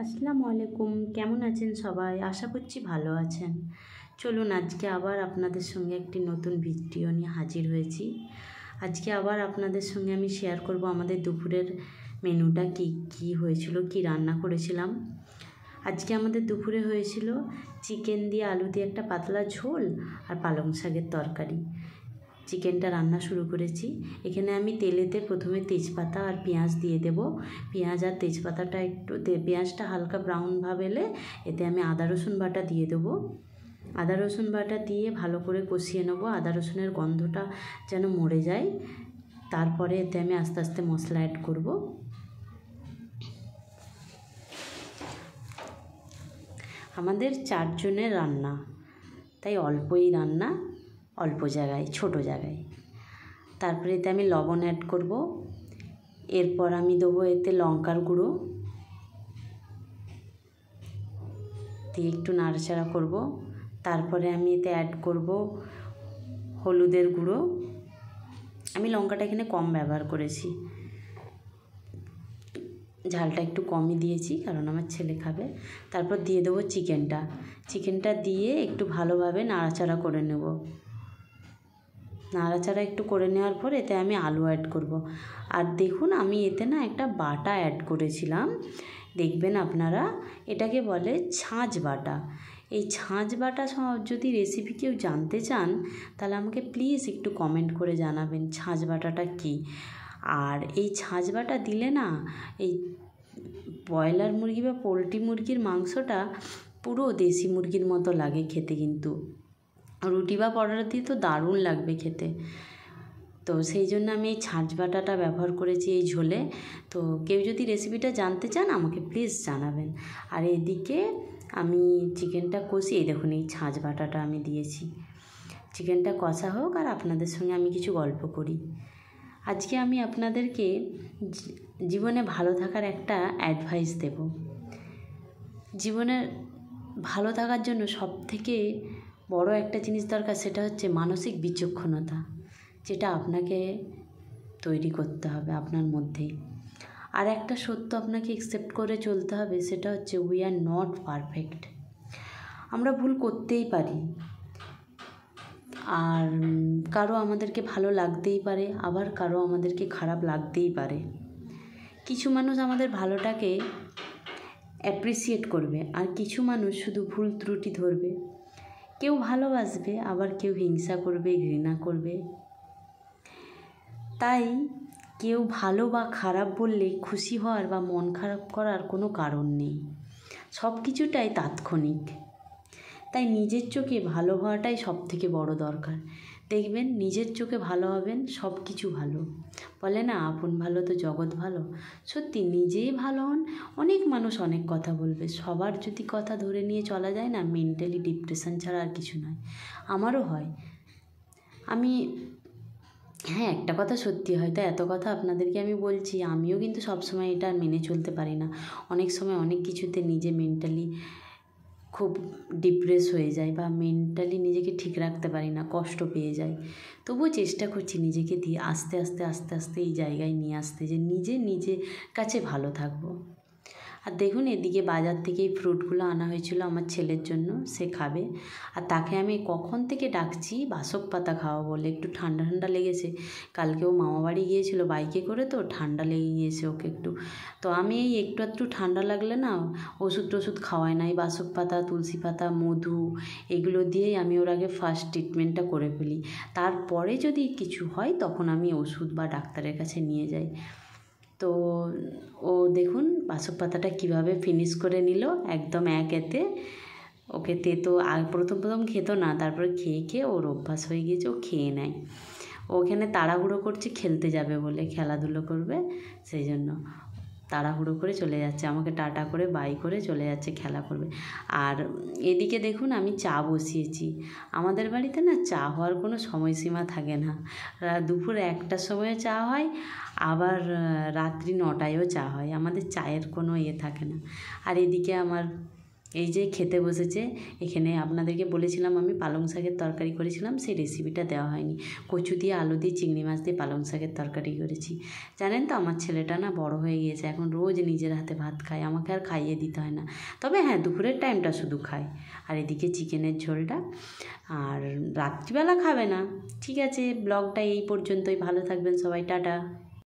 আসসালামু আলাইকুম। কেমন আছেন সবাই? আশা করছি ভালো আছেন। চলুন আজকে আবার আপনাদের সঙ্গে একটি নতুন ভিডিও নিয়ে হাজির হয়েছি। আজকে আবার আপনাদের সঙ্গে আমি শেয়ার করব আমাদের দুপুরের মেনুটা কি হয়েছিল, কি রান্না করেছিলাম। আজকে আমাদের দুপুরে হয়েছিল চিকেন দিয়ে আলু দিয়ে একটা পাতলা ঝোল আর পালং শাকের তরকারি। চিকেনটা রান্না শুরু করেছি। এখানে আমি তেলেতে প্রথমে তেজপাতা আর পেঁয়াজ দিয়ে দেব। পেঁয়াজ আর তেজপাতাটা পেঁয়াজটা হালকা ব্রাউন ভাব এলে এতে আমি আদা রসুন বাটা দিয়ে দেবো। আদা রসুন বাটা দিয়ে ভালো করে কষিয়ে নেবো, আদা রসুনের গন্ধটা যেন মরে যায়। তারপরে এতে আমি আস্তে আস্তে মশলা অ্যাড করব। আমাদের 4 জনের রান্না, তাই অল্পই রান্না, অল্প জায়গায়, ছোট জায়গায়। তারপরে এতে আমি লবণ অ্যাড করব। এরপর আমি দেবো এতে লঙ্কার গুঁড়ো দিয়ে একটু নাড়াচাড়া করব। তারপরে আমি এতে অ্যাড করব হলুদের গুঁড়ো। আমি লঙ্কাটা এখানে কম ব্যবহার করেছি, ঝালটা একটু কমই দিয়েছি কারণ আমার ছেলে খাবে। তারপর দিয়ে দেবো চিকেনটা দিয়ে একটু ভালোভাবে নাড়াচাড়া করে নেব। নাড়াচাড়া একটু করে নেওয়ার পর এতে আমি আলু অ্যাড করব। আর দেখুন আমি এতে না একটা বাটা অ্যাড করেছিলাম, দেখবেন আপনারা, এটাকে বলে ছাঁচ বাটা। এই ছাঁচ বাটা যদি রেসিপি কেউ জানতে চান তাহলে আমাকে প্লিজ একটু কমেন্ট করে জানাবেন ছাঁচ বাটাটা কী। আর এই ছাঁচ বাটা দিলে না এই ব্রয়লার মুরগি বা পোলট্রি মুরগির মাংসটা পুরো দেশি মুরগির মতো লাগে খেতে, কিন্তু রুটি বা পরোটা দিয়ে তো দারুণ লাগবে খেতে। তো সেই জন্য আমি এই ছাঁচ বাটাটা ব্যবহার করেছি এই ঝোলে। তো কেউ যদি রেসিপিটা জানতে চান আমাকে প্লিজ জানাবেন। আর এদিকে আমি চিকেনটা কষি, এই দেখুন এই ছাঁচ বাটাটা আমি দিয়েছি। চিকেনটা কষা হোক আর আপনাদের সঙ্গে আমি কিছু গল্প করি। আজকে আমি আপনাদেরকে জীবনে ভালো থাকার একটা অ্যাডভাইস দেব। জীবনে ভালো থাকার জন্য সবথেকে বড় একটা জিনিস দরকার, সেটা হচ্ছে মানসিক বিচক্ষণতা, যেটা আপনাকে তৈরি করতে হবে আপনার মধ্যেই। আর একটা সত্য আপনাকে অ্যাকসেপ্ট করে চলতে হবে, সেটা হচ্ছে উই আর নট পারফেক্ট। আমরা ভুল করতেই পারি, আর কারো আমাদেরকে ভালো লাগতেই পারে, আবার কারো আমাদেরকে খারাপ লাগতেই পারে। কিছু মানুষ আমাদের ভালোটাকে অ্যাপ্রিসিয়েট করবে, আর কিছু মানুষ শুধু ভুল ত্রুটি ধরবে। কেউ ভালোবাসবে, আবার কেউ হিংসা করবে, ঘৃণা করবে। তাই কেউ ভালো বা খারাপ বললে খুশি হওয়ার বা মন খারাপ করার কোনো কারণ নেই। সব কিছুটাই তাৎক্ষণিক। তাই নিজের চোখে ভালো হওয়াটাই সবথেকে বড় দরকার। দেখবেন নিজের চোখে ভালো হবেন, সব কিছু ভালো। বলে না আপন ভালো তো জগৎ ভালো। সত্যি নিজেই ভালো হন, অনেক মানুষ অনেক কথা বলবে, সবার যদি কথা ধরে নিয়ে চলা যায় না, মেন্টালি ডিপ্রেশন ছাড়া আর কিছু নয়। আমারও হয়। হ্যাঁ, একটা কথা সত্যি, হয়তো এত কথা আপনাদেরকে আমি বলছি, আমিও কিন্তু সবসময় এটা মেনে চলতে পারি না। অনেক সময় অনেক কিছুতে নিজে মেন্টালি খুব ডিপ্রেস হয়ে যায়, বা মেন্টালি নিজেকে ঠিক রাখতে পারি না, কষ্ট পেয়ে যাই। তবুও চেষ্টা করছি নিজেকে দিয়ে আস্তে আস্তে এই জায়গায় নিয়ে আসতে, যে নিজের কাছে ভালো থাকবো। আর দেখুন এদিকে বাজার থেকে এই ফ্রুটগুলো আনা হয়েছিল আমার ছেলের জন্য, সে খাবে। আর তাকে আমি কখন থেকে ডাকছি বাসক পাতা খাওয়া বলে, একটু ঠান্ডা ঠান্ডা লেগেছে। কালকে ও মামাবাড়ি গিয়েছিল বাইকে করে, তো ঠান্ডা লেগে গিয়েছে ওকে একটু। তো আমি এই একটু ঠান্ডা লাগলে না ওষুধ খাওয়াই না, এই বাসক পাতা, তুলসী পাতা, মধু, এগুলো দিয়েই আমি ওর আগে ফার্স্ট ট্রিটমেন্টটা করে ফেলি। তারপরে যদি কিছু হয় তখন আমি ওষুধ বা ডাক্তারের কাছে নিয়ে যাই। তো ও দেখুন বাসক পাতাটা কীভাবে ফিনিশ করে নিল একদম এতে। ওকে তেতো প্রথম খেত না, তারপরে খেয়ে ওর অভ্যাস হয়ে গিয়েছে, ও খেয়ে নেয়। ওখানে তাড়াহুড়ো করছে খেলতে যাবে বলে, খেলাধুলো করবে, সেই জন্য তাড়াহুড়ো করে চলে যাচ্ছে, আমাকে টাটা করে বাই করে চলে যাচ্ছে, খেলা করবে। আর এদিকে দেখুন আমি চা বসিয়েছি। আমাদের বাড়িতে না চা হওয়ার কোনো সময়সীমা থাকে না। দুপুর 1টার সময় চা হয়, আবার রাত্রি 9টায়ও চা হয়। আমাদের চায়ের কোনো থাকে না। আর এদিকে আমার এই যে খেতে বসেছে, এখানে আপনাদেরকে বলেছিলাম আমি পালং শাকের তরকারি করেছিলাম, সেই রেসিপিটা দেওয়া হয়নি। কচু দিয়ে, আলু দিয়ে, চিংড়ি মাছ দিয়ে পালং শাকের তরকারি করেছি। জানেন তো আমার ছেলেটা না বড় হয়ে গিয়েছে, এখন রোজ নিজের হাতে ভাত খায়, আমাকে আর খাইয়ে দিতে হয় না। তবে হ্যাঁ, দুপুরের টাইমটা শুধু খায়। আর এদিকে চিকেনের ঝোলটা, আর রাত্রিবেলা খাবে না। ঠিক আছে, ব্লগটা এই পর্যন্তই। ভালো থাকবেন সবাই, টাটা।